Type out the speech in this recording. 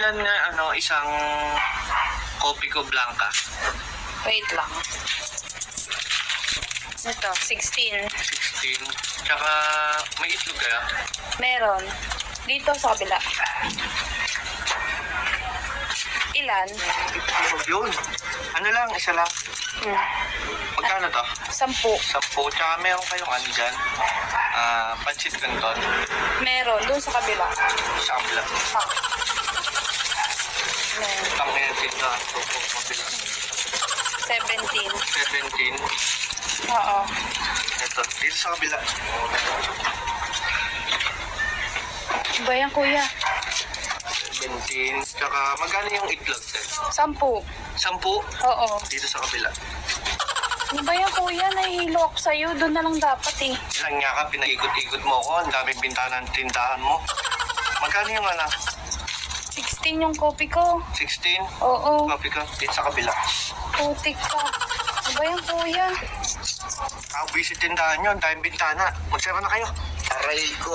ilan nga, isang kopi ko blanca? Wait lang. Ito, 16. 16. Tsaka may itlog kaya? Meron. Dito sa kabila. Ilan? Itlog yun. Ano lang, isa lang. Magkano to? 10. 10. Tsaka meron kayong ano dyan? Pancit canton. Meron. Doon sa kabila. Sa kabila. Ah. Meron. Tangin tinda. 17. 17. Oo. Ito, dito sa kabila. Ba yan, kuya? 17. Tsaka magkano yung itlog? 10. 10. Oo. Dito sa kabila. Ano ba yan, kuya? Nahihilo ako sa'yo. Doon na lang dapat eh. Ilang nga ka, pinaikot-ikot mo ako. Ang daming bintahan ng tindahan mo. Magkano yung 16 yung kopi ko. 16? Oo. Kopi ka. Dito sa kabila. Putik ka. Ano ba yan, kuya? Busy tindahan nyo. Ang daming bintana. Magsara na kayo. Aray ko.